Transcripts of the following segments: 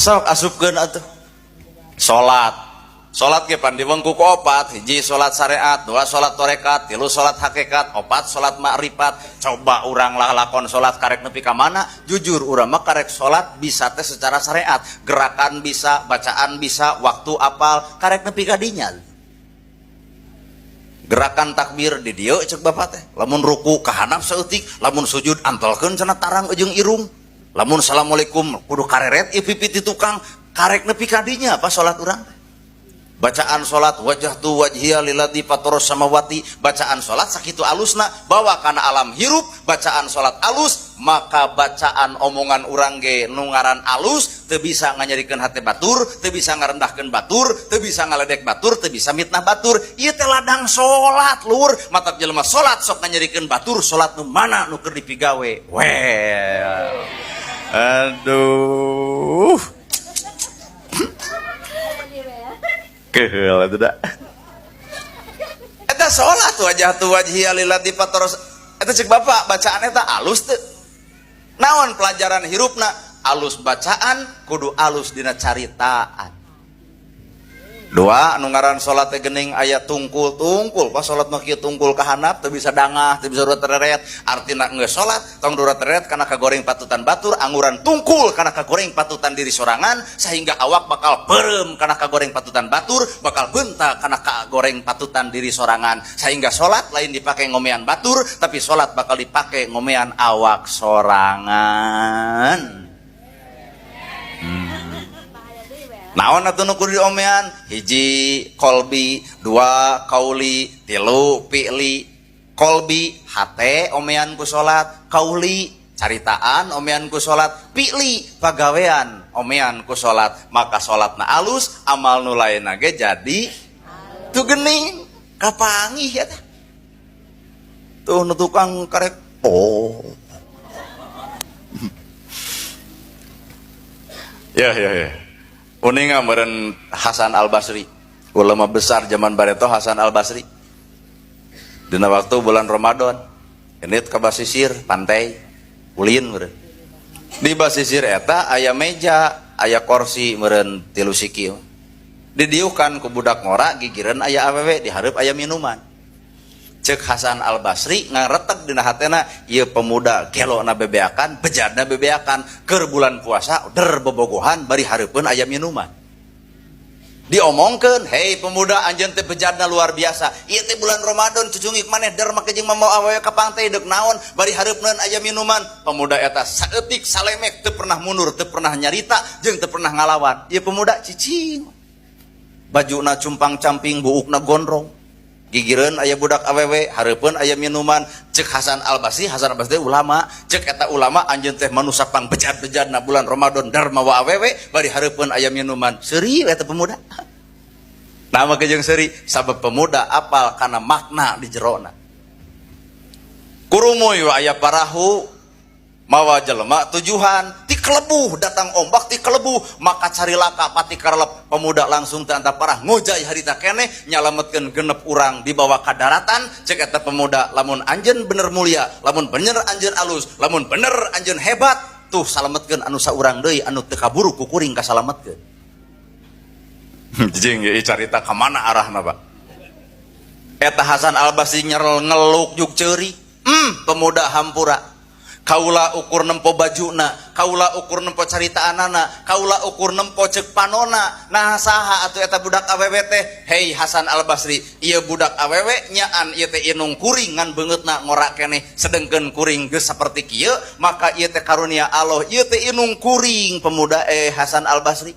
sok asupkeun atuh salat ge pan diwengku ku opat, hiji salat syariat, dua salat tarekat, tilu salat hakikat, opat salat makrifat. Coba urang lah lakon salat karek nepi ka mana? Jujur urang mah karek salat bisa teh secara syariat, gerakan bisa, bacaan bisa, waktu apal, karek nepi ka dinya. Gerakan takbir di dieu ceuk Bapak teh. Lamun ruku kahanap saeutik, lamun sujud antolkeun cenah tarang ujung irung. Lamun assalamualaikum kudu kareret ieu pipit di tukang, karek nepi ka dinya apa salat urang teh. Bacaan salat wajhatu wajhiya lillati fataras samawati, bacaan salat sakitu alusna bawa kana alam hirup, bacaan salat alus, maka bacaan omongan urang ge nu ngaran alus teu bisa nganyarikeun hate batur, teu bisa ngarendahkeun batur, teu bisa ngaledek batur, teu bisa mitnah batur. Ieu teh ladang salat lur, matak jelema salat sok nganyarikeun batur, salat nu mana nu keur dipigawe. Well. Aduh. Keheul atuh da. Eta salat wajhatu wajhiya lillati fataras. Eta ceuk Bapak bacaan eta alus teu? Naon pelajaran hirupna? Alus bacaan kudu alus dina caritaan. Dua anu ngaran salat teh geuning aya tungkul-tungkul. Pas salat mah kieu tungkul kahanap teu bisa dangah, teu bisa durateret. Artina geus salat tong durateret kana kagoreng patutan batur, anguran tungkul kana kagoreng patutan diri sorangan sehingga awak bakal peureum kana kagoreng patutan batur, bakal beuntak kana kagoreng patutan diri sorangan. Sehingga salat lain dipake ngomean batur, tapi salat bakal dipake ngomean awak sorangan. Naon atuh nu kudu diomean? Hiji kolbi, dua kauli, tilu fi'li. Kolbi hate omean ku salat, kauli caritaan omean ku salat, fi'li pagawean omean ku salat. Maka salatna alus, amal nu lainna ge jadi tu geuning, kapangih eta. Tuh nu tukang karek Ya. Uninga meureun Hasan Al-Basri, ulama besar zaman bareto Hasan Al-Basri. Dina waktu bulan Ramadan, enit ka basisir pantai, ulin meureun. Di basisir eta aya meja, aya kursi meureun 3 siki. Didiukan ku budak ngora gigireun aya awewe, di hareup aya minuman. Ceuk Hasan Al-Basri ngaretek dina hatena ieu pemuda gelona bebeakan, bejadna bebeakan, keur bulan puasa der bobogohan bari hareupeun aya minuman. Diomongkeun, "Hei pemuda, anjeun teh bejadna luar biasa. Ieu teh bulan Ramadan cucungik maneh der make jeung mamawa awewe ka pantai deuk naon bari hareupeun aya minuman." Pemuda eta saeutik salemek teu pernah mundur, teu pernah nyarita jeung teu pernah ngalawan. Ieu pemuda cicing. Bajuna cumpang-camping, buukna gondrong. Gigireun aya budak awewe, hareupeun aya minuman. Ceuk Hasan Al-Basri, Hasan Al-Basri ulama, ceuk eta ulama anjeun teh manusa pang bejad-bejadna bulan Ramadan dar mawa awewe bari hareupeun aya minuman. Seuri eta pemuda. Nama ke jeung seuri sabab pemuda apal kana makna di jerona. Kurumuy aya parahu mawa jelema tujuan ti kelebuh, datang ombak ti kelebuh, maka carilaka pati karelep. Pemuda langsung teu anta parah ngojay harita keneh nyalametkeun genep urang dibawa ka daratan. Cek eta pemuda, lamun anjeun bener mulia, lamun bener anjeun alus, lamun bener anjeun hebat, tuh salametkeun anu saurang deui anu teu kaburu ku kuring kasalametkeun. Jeung ieu carita ka mana arahna, Pak? Eta Hasan Al-Basri ngeluk juk ceuri. Pemuda hampura. Kaula ukur nempo bajuna, kaula ukur nempo caritaanana, kaula ukur nempo ceuk panona. Nah saha atuh eta budak awewe teh? Hei Hasan Al-Basri, ieu budak awewe nyaan ieu teh inung kuring ngan beungeutna ngora keneh, sedengkeun kuring geus saperti kieu, maka ieu teh karunia Allah, ieu teh inung kuring pemuda Hasan Al-Basri.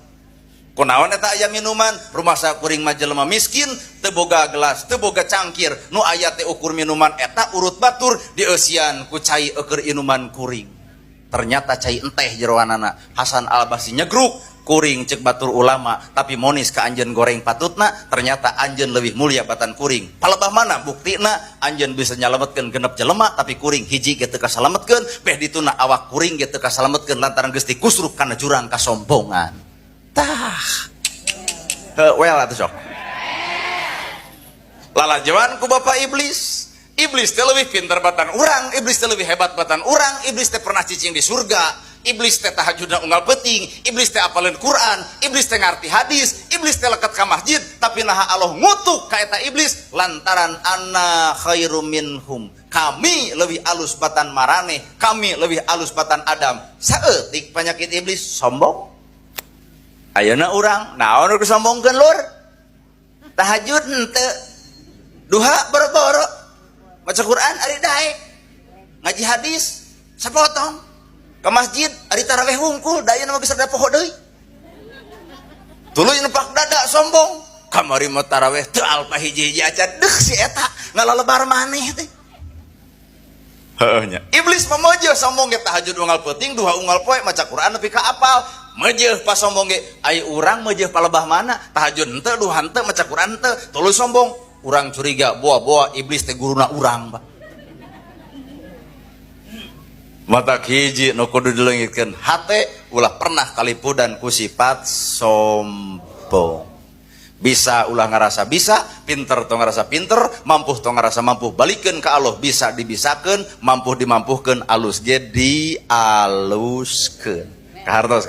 Kunaon eta aya minuman? Rumasa kuring mah jelema miskin, teu boga gelas, teu boga cangkir. Nu aya teh ukur minuman eta urut batur dieusian ku cai eukeur inuman kuring. Ternyata cai enteh jeroanana. Hasan Al-Basri nyegruk, kuring cek batur ulama, tapi monis ka anjeun goreng patutna, ternyata anjeun leuwih mulia batan kuring. Palebah mana buktina anjeun bisa nyalametkeun genep jelema, tapi kuring hiji ge teu kasalametkeun, beh dituna awak kuring ge teu kasalametkeun lantaran geus dikusruk kana jurang kasombongan. Tah, well atuh sok. Lalajoan ku bapak iblis. Iblis teh leuwih pinter batan urang, iblis teh leuwih hebat batan urang, iblis teh pernah cicing di surga. iblis teh tahajudna unggal peuting, iblis teh apaleun Quran, iblis teh ngarti hadis, iblis teh leket ka masjid, tapi naha Allah ngutuk ka eta iblis lantaran anna khairum minhum, kami lebih alus batan marane, kami lebih alus batan Adam. Saeutik penyakit iblis sombong. Ayeuna urang naon nu disombongkeun lur? Tahajud henteu, duha boro-boro, maca Quran ari dae, ngaji hadis sapotong, ke masjid ari tarawih wungkul, dayana mah bisa da poho deui. Tuluy nepak dada sombong, kamari mah tarawih teu alpa hiji-hiji acan, deuh si eta ngalalebar maneh teh. Heuh nya. Iblis memojo sombong ge tahajud unggal peuting, duha unggal poe, maca Quran nepi ka apal. Mejeuh pas sombong ge, ai urang mejeuh palebah mana? Tahajud henteu, duha henteu, maca Quran henteu, tuluy sombong. Urang curiga, boa-boa iblis teh guruna urang, Pak. Mata hiji nu kudu dileungitkeun hate ulah pernah kalipudan ku sifat sombong. Bisa ulah ngarasa bisa, pinter tong ngarasa pinter, mampu tong ngarasa mampu, balikeun ka Allah, bisa dibisakeun, mampu dimampuhkeun, alus ge dialuskeun. Kahartos.